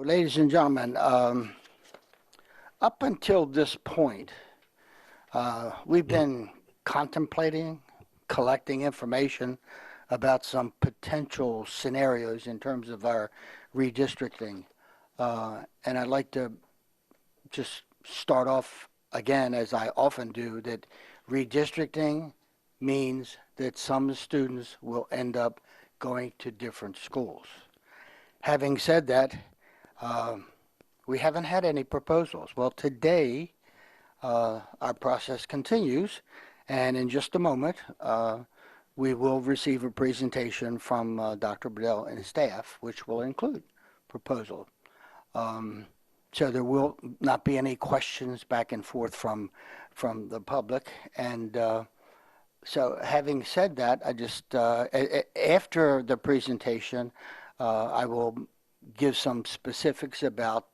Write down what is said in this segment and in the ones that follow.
Ladies and gentlemen, up until this point, we've been contemplating, collecting information about some potential scenarios in terms of our redistricting. And I'd like to just start off again, as I often do, that redistricting means that some students will end up going to different schools. Having said that, we haven't had any proposals. Well, today, our process continues, and in just a moment, we will receive a presentation from Dr. Bedell and his staff, which will include proposal. So there will not be any questions back and forth from the public. And so having said that, I just, after the presentation, I will give some specifics about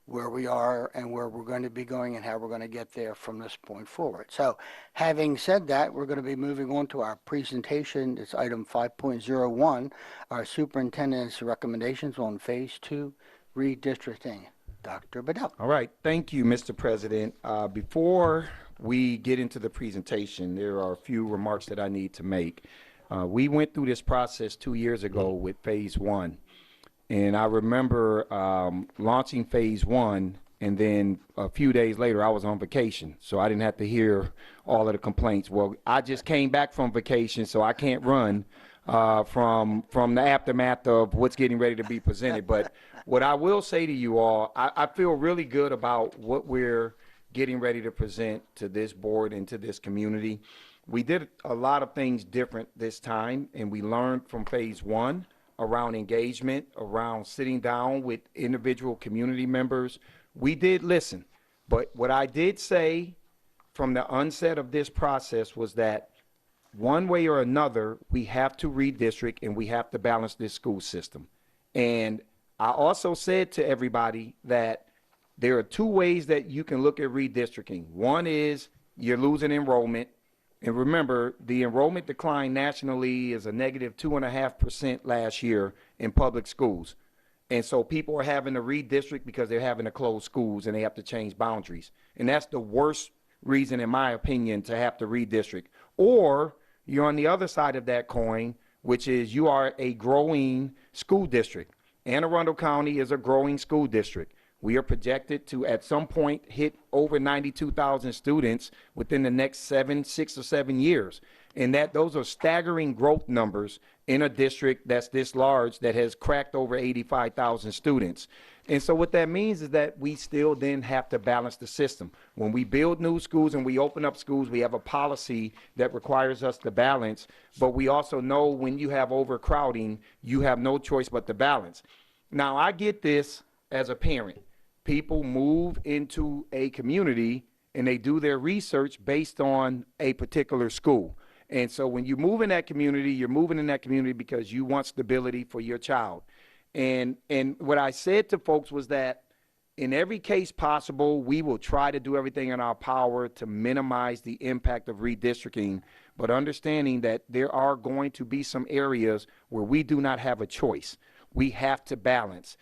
where we are and where we're going to be going and how we're going to get there from this point forward. So having said that, we're going to be moving on to our presentation. It's item 5.01, our superintendent's recommendations on phase 2 redistricting. Dr. Bedell. All right. Thank you, Mr. President. Before we get into the presentation, there are a few remarks that I need to make. We went through this process 2 years ago with phase 1. And I remember launching phase 1, and then a few days later, I was on vacation, so I didn't have to hear all of the complaints. Well, I just came back from vacation, so I can't run from the aftermath of what's getting ready to be presented. But what I will say to you all, I feel really good about what we're getting ready to present to this board and to this community. We did a lot of things different this time, and we learned from phase 1. Around engagement, around sitting down with individual community members. We did listen, but what I did say from the onset of this process was that one way or another, we have to redistrict and we have to balance this school system. And I also said to everybody that there are 2 ways that you can look at redistricting. One is you're losing enrollment. And remember, the enrollment decline nationally is a negative 2.5% last year in public schools. And so people are having to redistrict because they're having to close schools and they have to change boundaries. And that's the worst reason, in my opinion, to have to redistrict. Or you're on the other side of that coin, which is you are a growing school district. Anne Arundel County is a growing school district. We are projected to, at some point, hit over 92,000 students within the next 6 or 7 years. And those are staggering growth numbers in a district that's this large that has cracked over 85,000 students. And so what that means is that we still then have to balance the system. When we build new schools and we open up schools, we have a policy that requires us to balance. But we also know when you have overcrowding, you have no choice but to balance. Now, I get this as a parent. People move into a community and they do their research based on a particular school. And so when you move in that community, you're moving in that community because you want stability for your child. And what I said to folks was that in every case possible, we will try to do everything in our power to minimize the impact of redistricting, but understanding that there are going to be some areas where we do not have a choice. We have to balance.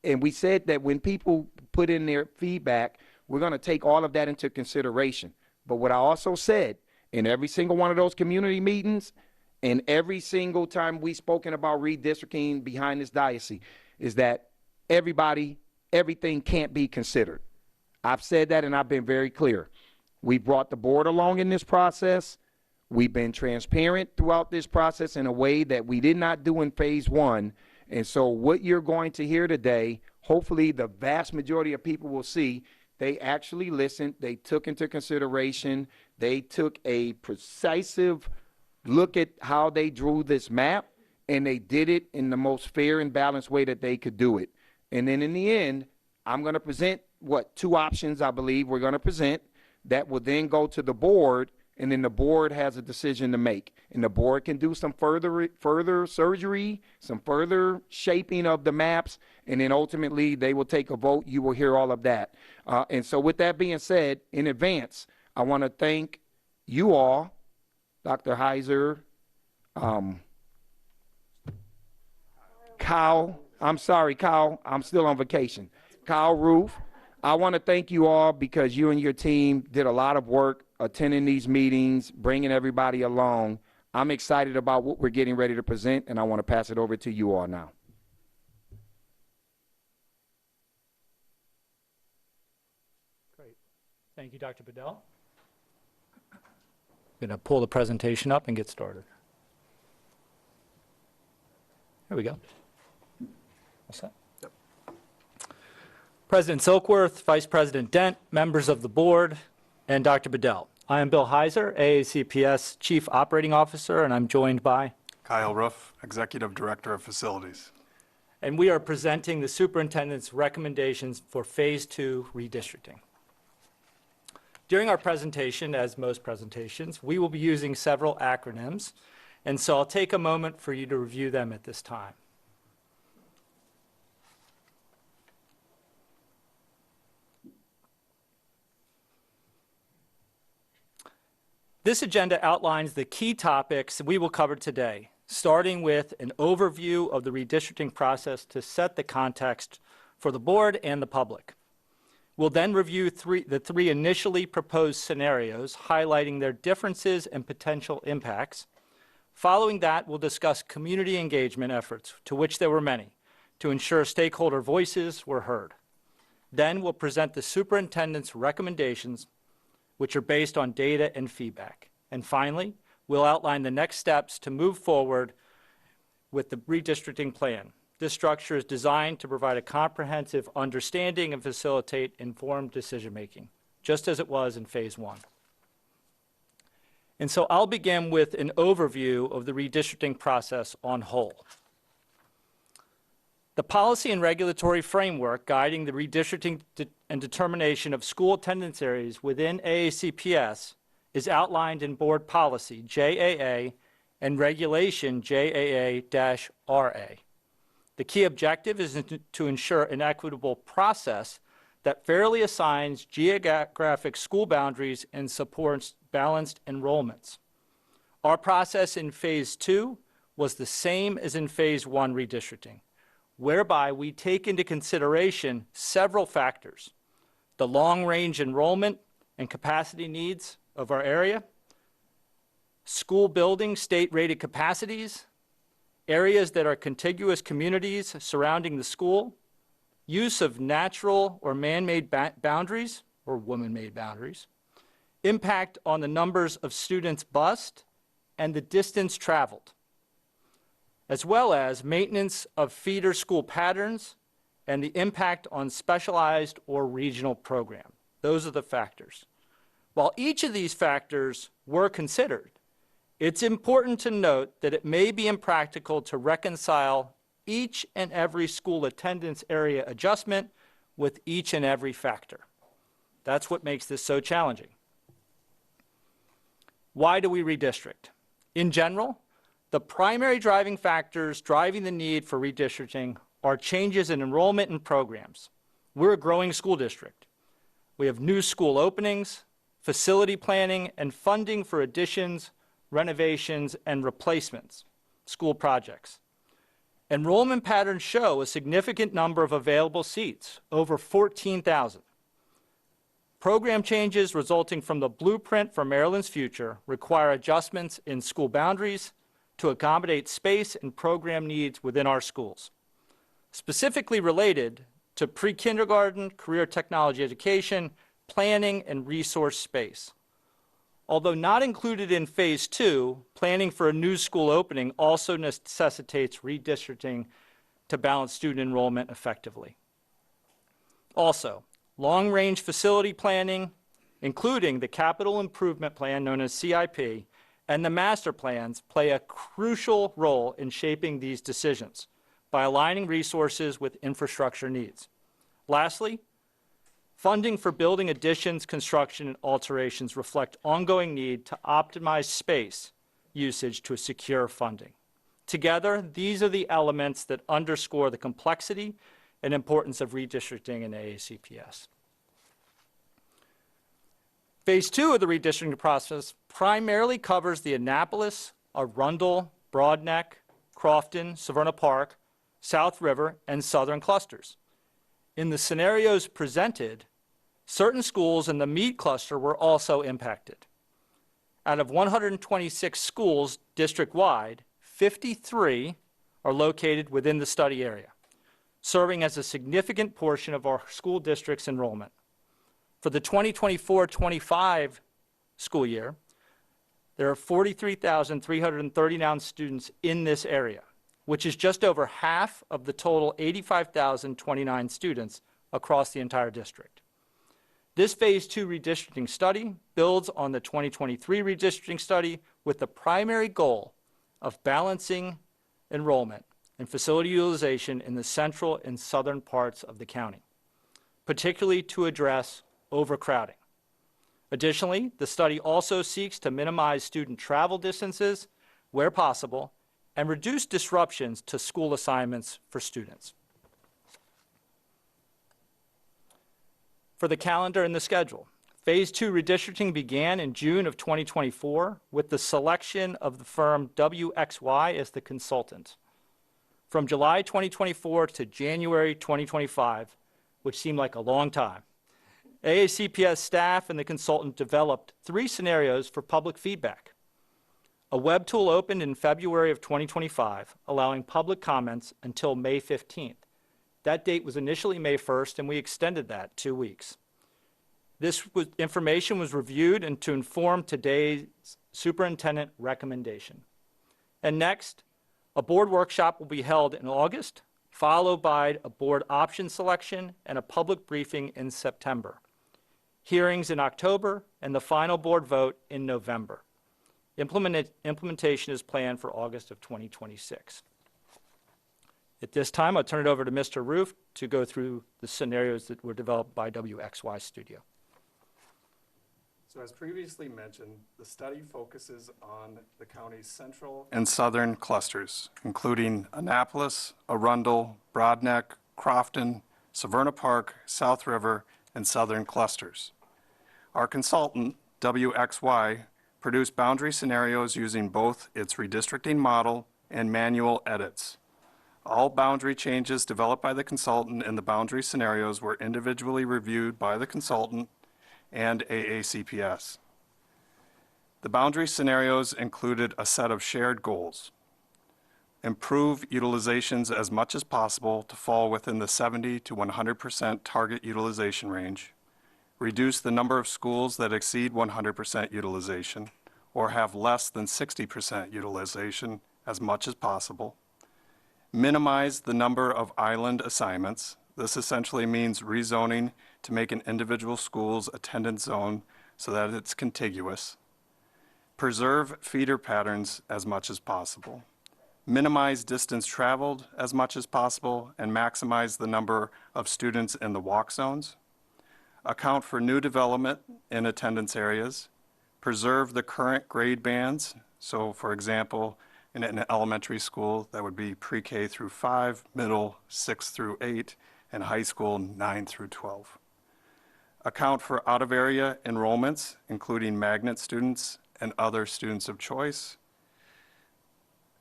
And we said that when people put in their feedback, we're going to take all of that into consideration. But what I also said in every single one of those community meetings and every single time we've spoken about redistricting behind this diocese is that everything can't be considered. I've said that and I've been very clear. We brought the board along in this process. We've been transparent throughout this process in a way that we did not do in phase 1. And so what you're going to hear today, hopefully the vast majority of people will see, they actually listened, they took into consideration, they took a precise look at how they drew this map, and they did it in the most fair and balanced way that they could do it. And then in the end, I'm going to present 2 options I believe we're going to present that will then go to the board, and then the board has a decision to make. And the board can do some further surgery, some further shaping of the maps, and then ultimately they will take a vote. You will hear all of that. And so with that being said, in advance, I want to thank you all, Dr. Heiser, Kyle, I'm sorry, Kyle. I'm still on vacation. Kyle Roof. I want to thank you all because you and your team did a lot of work attending these meetings, bringing everybody along. I'm excited about what we're getting ready to present, and I want to pass it over to you all now. Great. Thank you, Dr. Bedell. I'm going to pull the presentation up and get started. Here we go. All set? Yep. President Silkworth, Vice President Dent, members of the board, and Dr. Bedell. I am Bill Heiser, AACPS Chief Operating Officer, and I'm joined by Kyle Roof, Executive Director of Facilities. and we are presenting the superintendent's recommendations for Phase 2 redistricting. During our presentation, as most presentations, we will be using several acronyms, and so I'll take a moment for you to review them at this time. This agenda outlines the key topics we will cover today, starting with an overview of the redistricting process to set the context for the board and the public. We'll then review the three initially proposed scenarios, highlighting their differences and potential impacts. Following that, we'll discuss community engagement efforts, to which there were many, to ensure stakeholder voices were heard. Then we'll present the superintendent's recommendations, which are based on data and feedback. And finally, we'll outline the next steps to move forward with the redistricting plan. This structure is designed to provide a comprehensive understanding and facilitate informed decision-making, just as it was in Phase 1. And so I'll begin with an overview of the redistricting process on whole. The policy and regulatory framework guiding the redistricting and determination of school attendance areas within AACPS is outlined in Board Policy JAA and Regulation JAA-RA. The key objective is to ensure an equitable process that fairly assigns geographic school boundaries and supports balanced enrollments. Our process in Phase 2 was the same as in Phase 1 redistricting, whereby we take into consideration several factors: the long-range enrollment and capacity needs of our area, school building state-rated capacities, areas that are contiguous communities surrounding the school, use of natural or man-made boundaries or woman-made boundaries, impact on the numbers of students bused, and the distance traveled, as well as maintenance of feeder school patterns and the impact on specialized or regional program. Those are the factors. While each of these factors were considered, it's important to note that it may be impractical to reconcile each and every school attendance area adjustment with each and every factor. That's what makes this so challenging. Why do we redistrict? In general, the primary driving factors driving the need for redistricting are changes in enrollment and programs. We're a growing school district. We have new school openings, facility planning, and funding for additions, renovations, and replacements, school projects. Enrollment patterns show a significant number of available seats, over 14,000. Program changes resulting from the blueprint for Maryland's future require adjustments in school boundaries to accommodate space and program needs within our schools. Specifically related to pre-kindergarten, career technology education, planning, and resource space. Although not included in Phase 2, planning for a new school opening also necessitates redistricting to balance student enrollment effectively. Also, long-range facility planning, including the capital improvement plan known as CIP, and the master plans play a crucial role in shaping these decisions by aligning resources with infrastructure needs. Lastly, funding for building additions, construction, and alterations reflect ongoing need to optimize space usage to secure funding. Together, these are the elements that underscore the complexity and importance of redistricting in AACPS. Phase 2 of the redistricting process primarily covers the Annapolis, Arundel, Broadneck, Crofton, Severna Park, South River, and Southern clusters. In the scenarios presented, certain schools in the Meade cluster were also impacted. Out of 126 schools district-wide, 53 are located within the study area, serving as a significant portion of our school district's enrollment. For the 2024-25 school year, there are 43,339 students in this area, which is just over half of the total 85,029 students across the entire district. This Phase 2 redistricting study builds on the 2023 redistricting study with the primary goal of balancing enrollment and facility utilization in the central and southern parts of the county, particularly to address overcrowding. Additionally, the study also seeks to minimize student travel distances where possible and reduce disruptions to school assignments for students. For the calendar and the schedule, Phase 2 redistricting began in June of 2024 with the selection of the firm WXY as the consultant. From July 2024 to January 2025, which seemed like a long time, AACPS staff and the consultant developed 3 scenarios for public feedback. A web tool opened in February of 2025, allowing public comments until May 15th. That date was initially May 1st, and we extended that 2 weeks. This information was reviewed and to inform today's superintendent recommendation. And next, a board workshop will be held in August, followed by a board option selection and a public briefing in September. Hearings in October, and the final board vote in November. Implementation is planned for August of 2026. At this time, I'll turn it over to Mr. Roof to go through the scenarios that were developed by WXY Studio. So as previously mentioned, the study focuses on the county's central and southern clusters, including Annapolis, Arundel, Broadneck, Crofton, Severna Park, South River, and southern clusters. Our consultant, WXY, produced boundary scenarios using both its redistricting model and manual edits. All boundary changes developed by the consultant in the boundary scenarios were individually reviewed by the consultant and AACPS. The boundary scenarios included a set of shared goals. Improve utilizations as much as possible to fall within the 70 to 100% target utilization range. Reduce the number of schools that exceed 100% utilization or have less than 60% utilization as much as possible. Minimize the number of island assignments. This essentially means rezoning to make an individual school's attendance zone so that it's contiguous. Preserve feeder patterns as much as possible. Minimize distance traveled as much as possible and maximize the number of students in the walk zones. Account for new development in attendance areas. Preserve the current grade bands. So for example, in an elementary school, that would be pre-K through 5, middle 6 through 8, and high school 9 through 12. Account for out-of-area enrollments, including magnet students and other students of choice,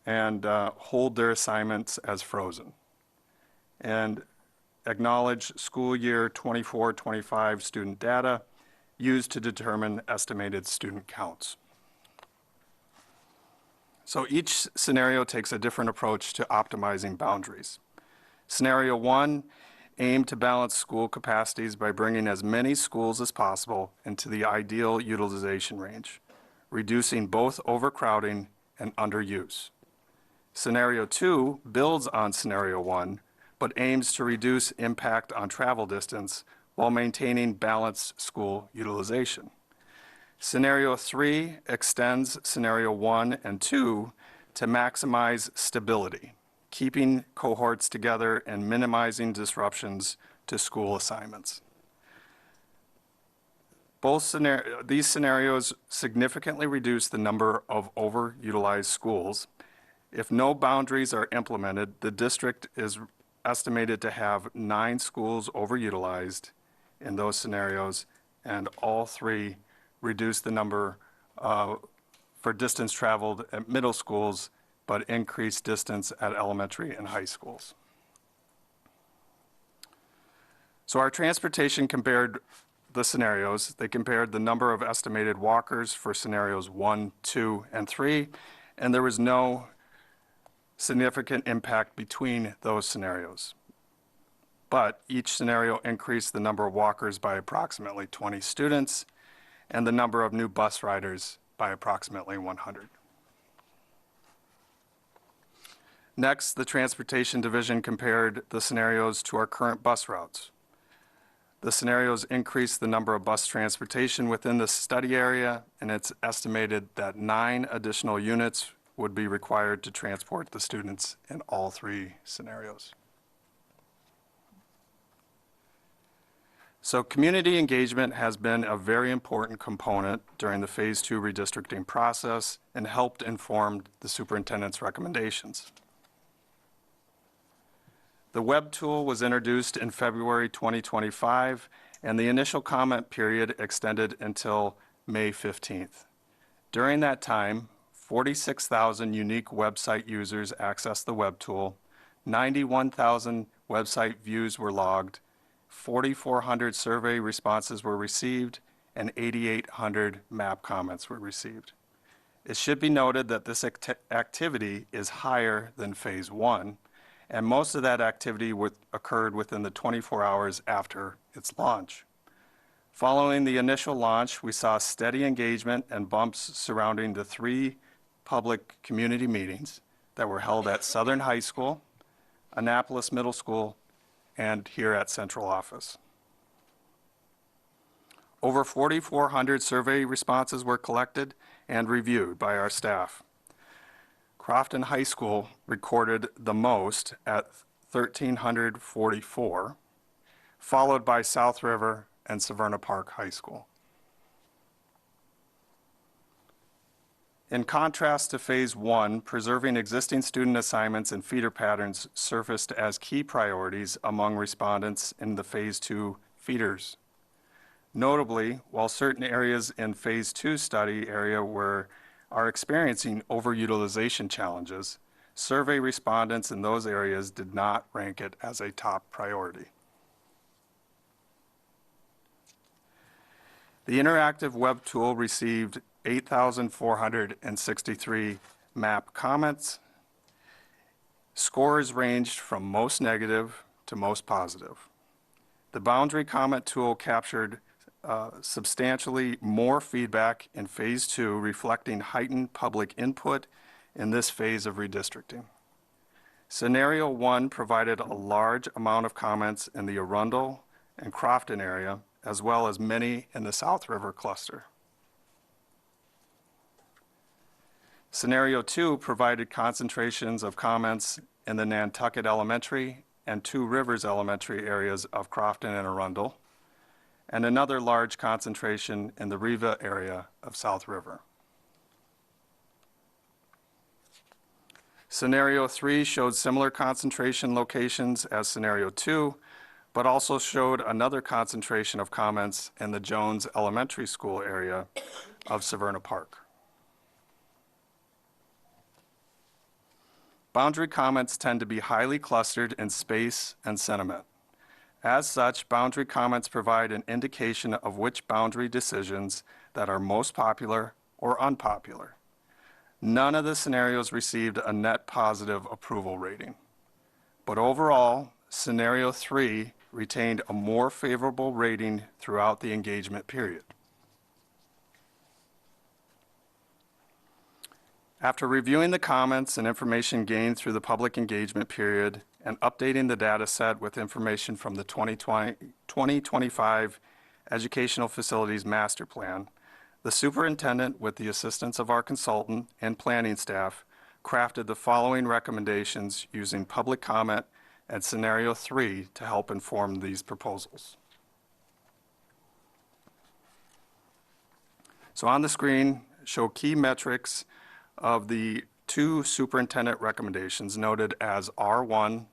and hold their assignments as frozen. And acknowledge school year 24-25 student data used to determine estimated student counts. So each scenario takes a different approach to optimizing boundaries. Scenario 1 aimed to balance school capacities by bringing as many schools as possible into the ideal utilization range, reducing both overcrowding and underuse. Scenario 2 builds on Scenario 1, but aims to reduce impact on travel distance while maintaining balanced school utilization. Scenario 3 extends Scenario 1 and 2 to maximize stability, keeping cohorts together and minimizing disruptions to school assignments. These scenarios significantly reduce the number of overutilized schools. If no boundaries are implemented, the district is estimated to have 9 schools overutilized in those scenarios, and all 3 reduce the number for distance traveled at middle schools, but increase distance at elementary and high schools. So our transportation compared the scenarios. They compared the number of estimated walkers for scenarios 1, 2, and 3, and there was no significant impact between those scenarios. But each scenario increased the number of walkers by approximately 20 students and the number of new bus riders by approximately 100. Next, the Transportation Division compared the scenarios to our current bus routes. The scenarios increased the number of bus transportation within the study area, and it's estimated that 9 additional units would be required to transport the students in all 3 scenarios. So community engagement has been a very important component during the Phase 2 redistricting process and helped inform the superintendent's recommendations. The web tool was introduced in February 2025, and the initial comment period extended until May 15th. During that time, 46,000 unique website users accessed the web tool, 91,000 website views were logged, 4,400 survey responses were received, and 8,800 map comments were received. It should be noted that this activity is higher than Phase 1, and most of that activity occurred within the 24 hours after its launch. Following the initial launch, we saw steady engagement and bumps surrounding the 3 public community meetings that were held at Southern High School, Annapolis Middle School, and here at Central Office. Over 4,400 survey responses were collected and reviewed by our staff. Crofton High School recorded the most at 1,344, followed by South River and Severna Park High School. In contrast to Phase 1, preserving existing student assignments and feeder patterns surfaced as key priorities among respondents in the Phase 2 feeders. Notably, while certain areas in Phase 2 study area are experiencing overutilization challenges, survey respondents in those areas did not rank it as a top priority. The interactive web tool received 8,463 map comments. Scores ranged from most negative to most positive. The boundary comment tool captured substantially more feedback in Phase 2, reflecting heightened public input in this phase of redistricting. Scenario 1 provided a large amount of comments in the Arundel and Crofton area, as well as many in the South River cluster. Scenario 2 provided concentrations of comments in the Nantucket Elementary and Two Rivers Elementary areas of Crofton and Arundel, and another large concentration in the Riva area of South River. Scenario 3 showed similar concentration locations as Scenario 2, but also showed another concentration of comments in the Jones Elementary School area of Severna Park. Boundary comments tend to be highly clustered in space and sentiment. As such, boundary comments provide an indication of which boundary decisions that are most popular or unpopular. None of the scenarios received a net positive approval rating. But overall, Scenario 3 retained a more favorable rating throughout the engagement period. After reviewing the comments and information gained through the public engagement period and updating the data set with information from the 2025 Educational Facilities Master Plan, the superintendent, with the assistance of our consultant and planning staff, crafted the following recommendations using public comment and Scenario 3 to help inform these proposals. So on the screen, show key metrics of the 2 superintendent recommendations noted as R1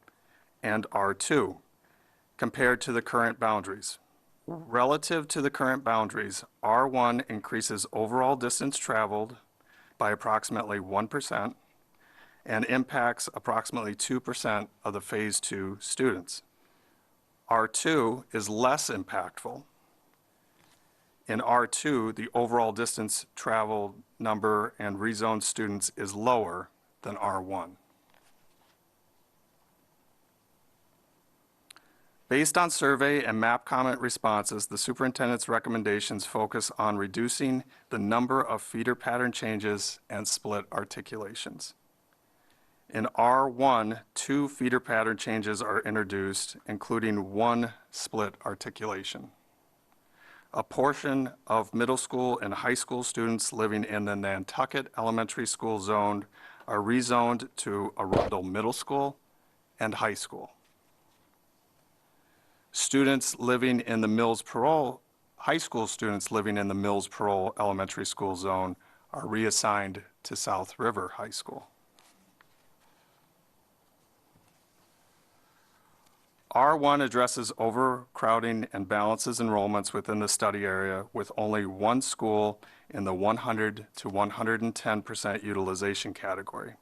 and R2 compared to the current boundaries. Relative to the current boundaries, R1 increases overall distance traveled by approximately 1% and impacts approximately 2% of the Phase 2 students. R2 is less impactful. In R2, the overall distance traveled number and rezoned students is lower than R1. Based on survey and map comment responses, the superintendent's recommendations focus on reducing the number of feeder pattern changes and split articulations. In R1, 2 feeder pattern changes are introduced, including 1 split articulation. A portion of middle school and high school students living in the Nantucket Elementary School zone are rezoned to Arundel Middle School and High School. Students living in the Mills Parole, high school students living in the Mills Parole Elementary School zone are reassigned to South River High School. R1 addresses overcrowding and balances enrollments within the study area with only 1 school in the 100 to 110% utilization category.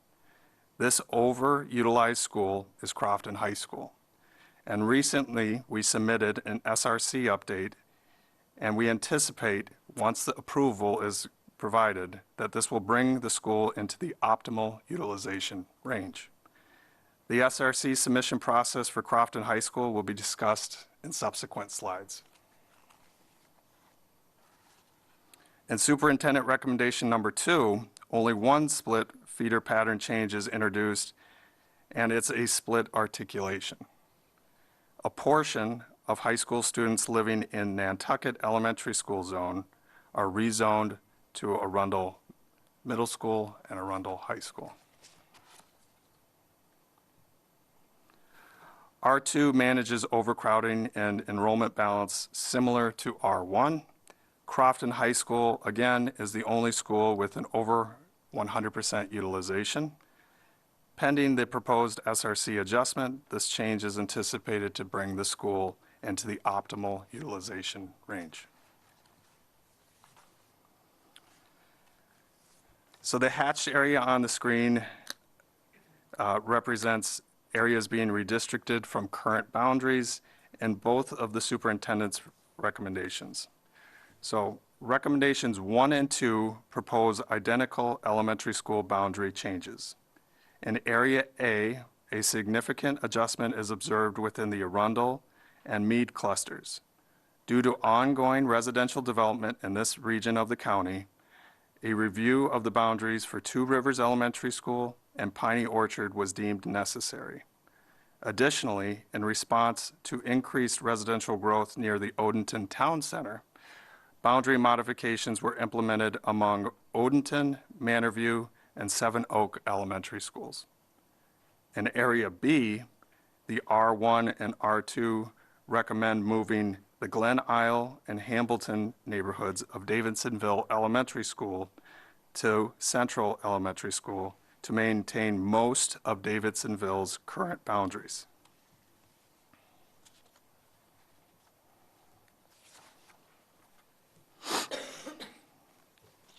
This overutilized school is Crofton High School. And recently, we submitted an SRC update, and we anticipate, once the approval is provided, that this will bring the school into the optimal utilization range. The SRC submission process for Crofton High School will be discussed in subsequent slides. In Superintendent Recommendation Number 2, only 1 split feeder pattern change is introduced, and it's a split articulation. A portion of high school students living in Nantucket Elementary School zone are rezoned to Arundel Middle School and Arundel High School. R2 manages overcrowding and enrollment balance similar to R1. Crofton High School, again, is the only school with an over 100% utilization. Pending the proposed SRC adjustment, this change is anticipated to bring the school into the optimal utilization range. So the hatched area on the screen represents areas being redistricted from current boundaries in both of the superintendent's recommendations. So recommendations 1 and 2 propose identical elementary school boundary changes. In Area A, a significant adjustment is observed within the Arundel and Meade clusters. Due to ongoing residential development in this region of the county, a review of the boundaries for Two Rivers Elementary School and Piney Orchard was deemed necessary. Additionally, in response to increased residential growth near the Odenton Town Center, boundary modifications were implemented among Odenton, Manorview, and Seven Oak Elementary Schools. In Area B, the R1 and R2 recommend moving the Glen Isle and Hambleton neighborhoods of Davidsonville Elementary School to Central Elementary School to maintain most of Davidsonville's current boundaries.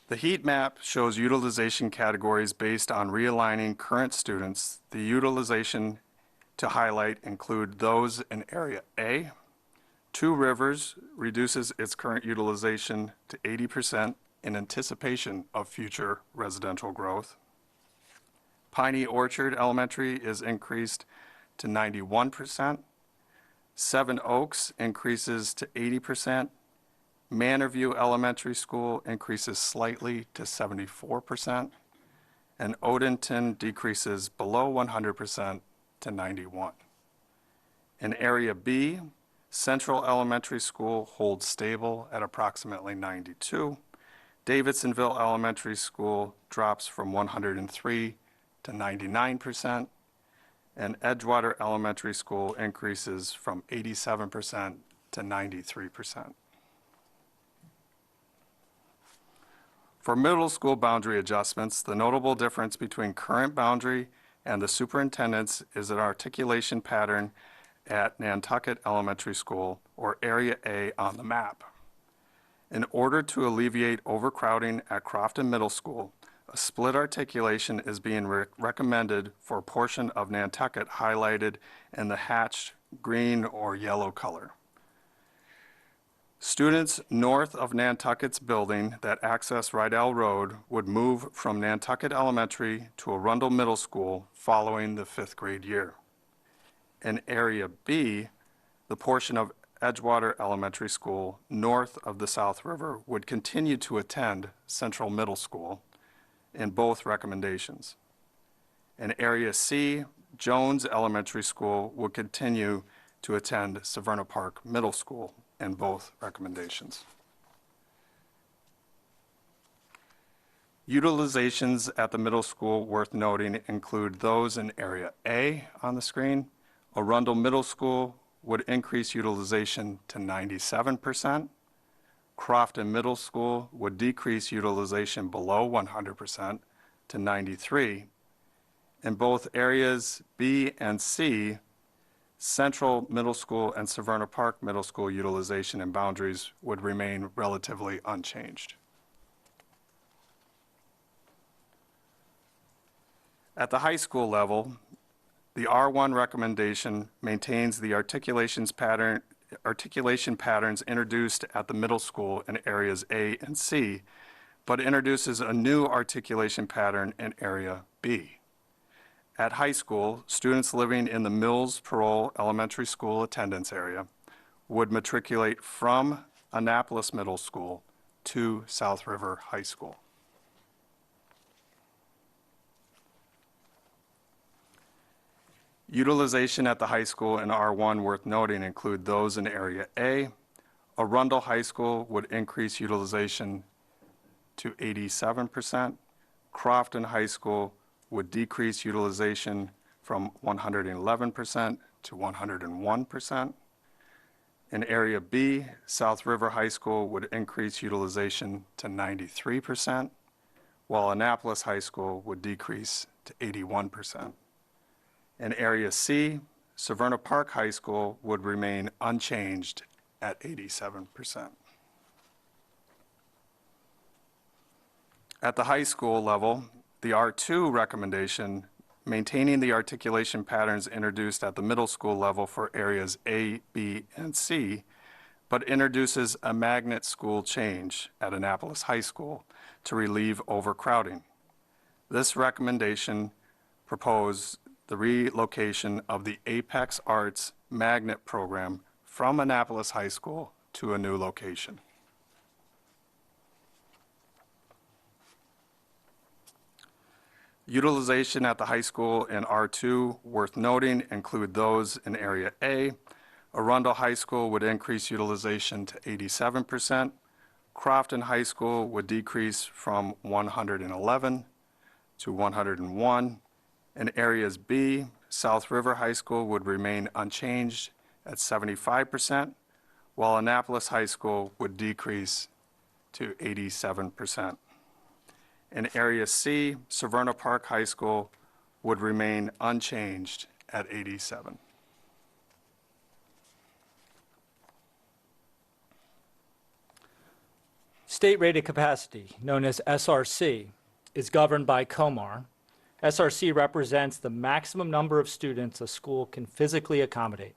The heat map shows utilization categories based on realigning current students. The utilization to highlight include those in Area A. Two Rivers reduces its current utilization to 80% in anticipation of future residential growth. Piney Orchard Elementary is increased to 91%. Seven Oaks increases to 80%. Manorview Elementary School increases slightly to 74%, and Odenton decreases below 100% to 91%. In Area B, Central Elementary School holds stable at approximately 92%. Davidsonville Elementary School drops from 103 to 99%, and Edgewater Elementary School increases from 87% to 93%. For middle school boundary adjustments, the notable difference between current boundary and the superintendent's is an articulation pattern at Nantucket Elementary School, or Area A on the map. In order to alleviate overcrowding at Crofton Middle School, a split articulation is being recommended for a portion of Nantucket highlighted in the hatched green, or yellow color. Students north of Nantucket's building that access Rydell Road would move from Nantucket Elementary to Arundel Middle School following the 5th grade year. In Area B, the portion of Edgewater Elementary School north of the South River would continue to attend Central Middle School in both recommendations. In Area C, Jones Elementary School would continue to attend Severna Park Middle School in both recommendations. Utilizations at the middle school worth noting include those in Area A on the screen. Arundel Middle School would increase utilization to 97%. Crofton Middle School would decrease utilization below 100% to 93%. In both areas B and C, Central Middle School and Severna Park Middle School utilization and boundaries would remain relatively unchanged. At the high school level, the R1 recommendation maintains the articulation patterns introduced at the middle school in areas A and C, but introduces a new articulation pattern in area B. At high school, students living in the Mills Parole Elementary School attendance area would matriculate from Annapolis Middle School to South River High School. Utilization at the high school in R1 worth noting include those in Area A. Arundel High School would increase utilization to 87%. Crofton High School would decrease utilization from 111% to 101%. In Area B, South River High School would increase utilization to 93%, while Annapolis High School would decrease to 81%. In Area C, Severna Park High School would remain unchanged at 87%. At the high school level, the R2 recommendation, maintaining the articulation patterns introduced at the middle school level for areas A, B, and C, but introduces a magnet school change at Annapolis High School to relieve overcrowding. This recommendation proposed the relocation of the Apex Arts Magnet program from Annapolis High School to a new location. Utilization at the high school in R2 worth noting include those in Area A. Arundel High School would increase utilization to 87%. Crofton High School would decrease from 111 to 101. In areas B, South River High School would remain unchanged at 75%, while Annapolis High School would decrease to 87%. In Area C, Severna Park High School would remain unchanged at 87%. State-rated capacity, known as SRC, is governed by COMAR. SRC represents the maximum number of students a school can physically accommodate,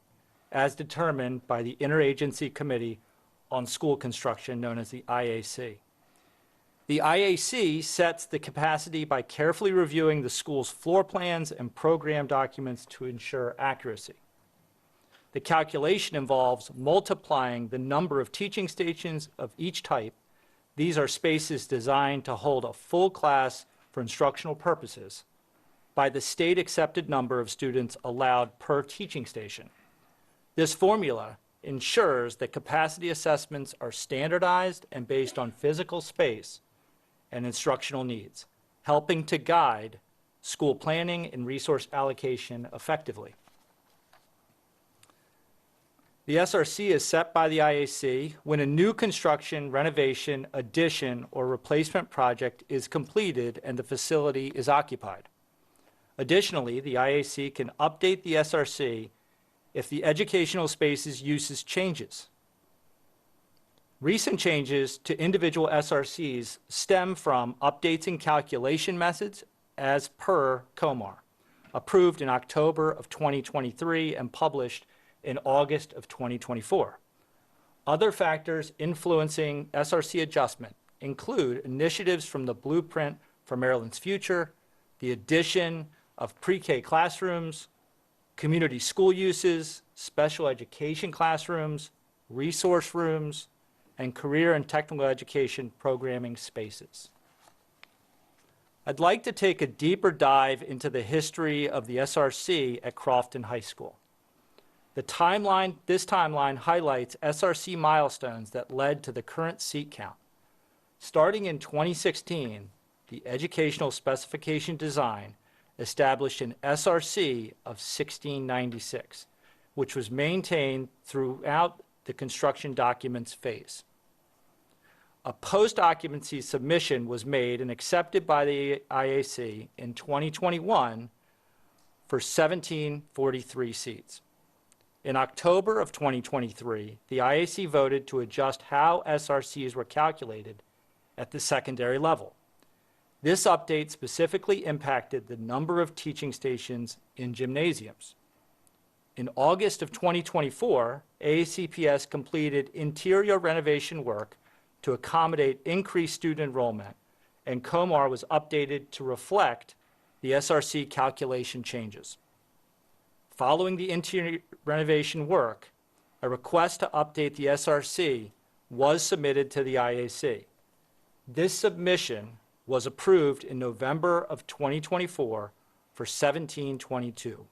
as determined by the Interagency Committee on School Construction, known as the IAC. The IAC sets the capacity by carefully reviewing the school's floor plans and program documents to ensure accuracy. The calculation involves multiplying the number of teaching stations of each type. These are spaces designed to hold a full class for instructional purposes by the state-accepted number of students allowed per teaching station. This formula ensures that capacity assessments are standardized and based on physical space and instructional needs, helping to guide school planning and resource allocation effectively. The SRC is set by the IAC when a new construction, renovation, addition, or replacement project is completed and the facility is occupied. Additionally, the IAC can update the SRC if the educational space's uses changes. Recent changes to individual SRCs stem from updates in calculation methods as per COMAR, approved in October of 2023 and published in August of 2024. Other factors influencing SRC adjustment include initiatives from the Blueprint for Maryland's Future, the addition of pre-K classrooms, community school uses, special education classrooms, resource rooms, and career and technical education programming spaces. I'd like to take a deeper dive into the history of the SRC at Crofton High School. This timeline highlights SRC milestones that led to the current seat count. Starting in 2016, the Educational Specification Design established an SRC of 1696, which was maintained throughout the construction documents phase. A post-occupancy submission was made and accepted by the IAC in 2021 for 1743 seats. In October of 2023, the IAC voted to adjust how SRCs were calculated at the secondary level. This update specifically impacted the number of teaching stations in gymnasiums. In August of 2024, AACPS completed interior renovation work to accommodate increased student enrollment, and COMAR was updated to reflect the SRC calculation changes. Following the interior renovation work, a request to update the SRC was submitted to the IAC. This submission was approved in November of 2024 for 1722.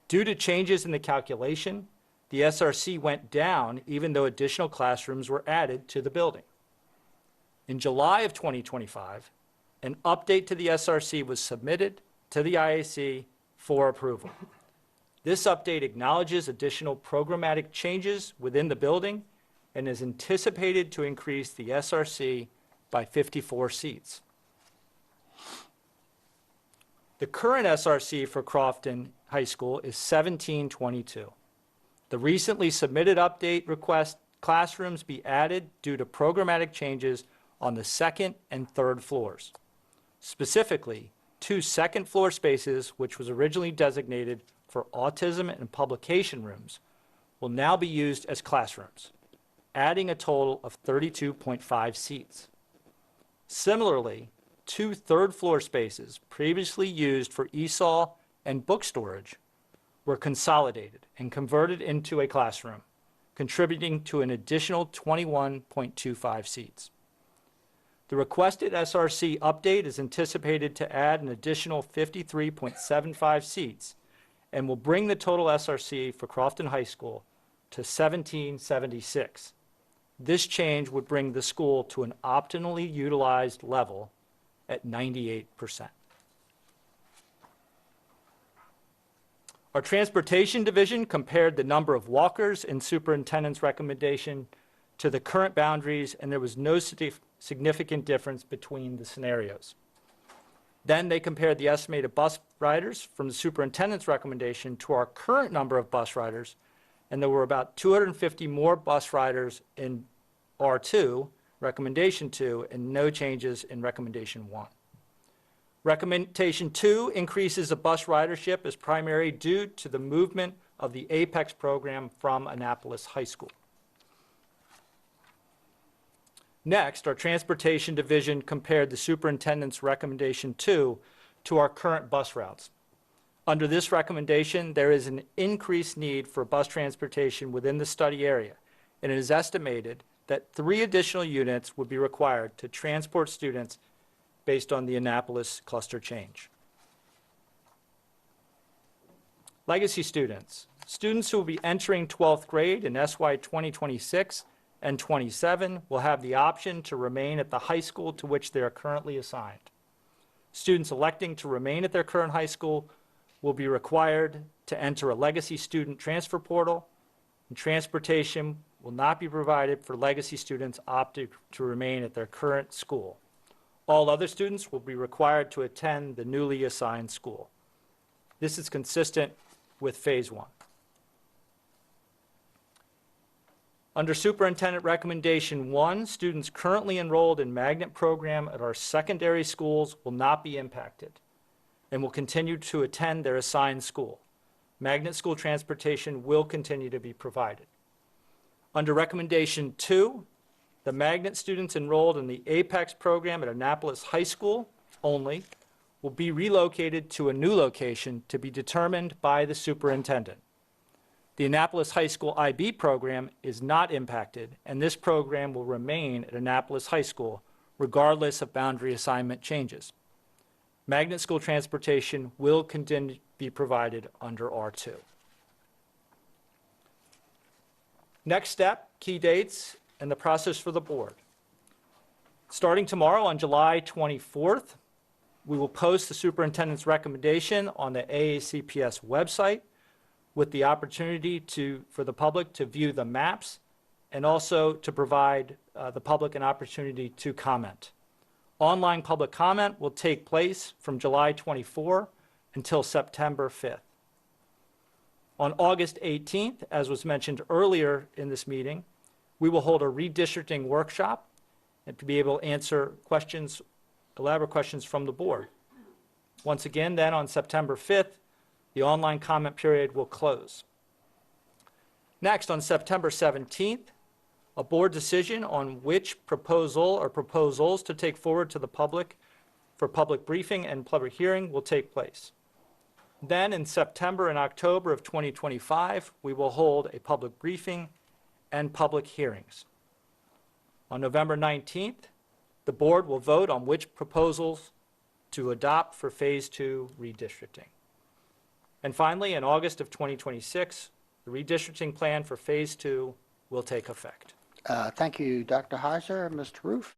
Due to changes in the calculation, the SRC went down even though additional classrooms were added to the building. In July of 2025, an update to the SRC was submitted to the IAC for approval. This update acknowledges additional programmatic changes within the building and is anticipated to increase the SRC by 54 seats. The current SRC for Crofton High School is 1722. The recently submitted update requests classrooms be added due to programmatic changes on the second and third floors. Specifically, 2 second-floor spaces, which was originally designated for autism and publication rooms, will now be used as classrooms, adding a total of 32.5 seats. Similarly, 2 third-floor spaces previously used for ESOL and book storage were consolidated and converted into a classroom, contributing to an additional 21.25 seats. The requested SRC update is anticipated to add an additional 53.75 seats and will bring the total SRC for Crofton High School to 1776. This change would bring the school to an optimally utilized level at 98%. Our transportation division compared the number of walkers in superintendent's recommendation to the current boundaries, and there was no significant difference between the scenarios. Then they compared the estimated bus riders from the superintendent's recommendation to our current number of bus riders, and there were about 250 more bus riders in R2, recommendation 2, and no changes in recommendation 1. Recommendation 2 increases the bus ridership as primary due to the movement of the APEX program from Annapolis High School. Next, our transportation division compared the superintendent's recommendation 2 to our current bus routes. Under this recommendation, there is an increased need for bus transportation within the study area, and it is estimated that 3 additional units would be required to transport students based on the Annapolis cluster change. Legacy students. Students who will be entering 12th grade in SY 2026 and 27 will have the option to remain at the high school to which they are currently assigned. Students electing to remain at their current high school will be required to enter a legacy student transfer portal, and transportation will not be provided for legacy students opting to remain at their current school. All other students will be required to attend the newly assigned school. This is consistent with Phase 1. Under Superintendent Recommendation 1, students currently enrolled in magnet program at our secondary schools will not be impacted and will continue to attend their assigned school. magnet school transportation will continue to be provided. Under recommendation 2, the magnet students enrolled in the APEX program at Annapolis High School only will be relocated to a new location to be determined by the superintendent. The Annapolis High School IB program is not impacted, and this program will remain at Annapolis High School regardless of boundary assignment changes. Magnet school transportation will continue to be provided under R2. Next step, key dates, and the process for the board. Starting tomorrow on July 24th, we will post the superintendent's recommendation on the AACPS website with the opportunity for the public to view the maps and also to provide the public an opportunity to comment. Online public comment will take place from July 24 until September 5th. On August 18th, as was mentioned earlier in this meeting, we will hold a redistricting workshop and to be able to answer questions, elaborate questions from the board. Once again, then on September 5th, the online comment period will close. Next, on September 17th, a board decision on which proposal or proposals to take forward to the public for public briefing and public hearing will take place. Then in September and October of 2025, we will hold a public briefing and public hearings. On November 19th, the board will vote on which proposals to adopt for Phase 2 redistricting. And finally, in August of 2026, the redistricting plan for Phase 2 will take effect. Thank you, Dr. Heiser. Mr. Roof?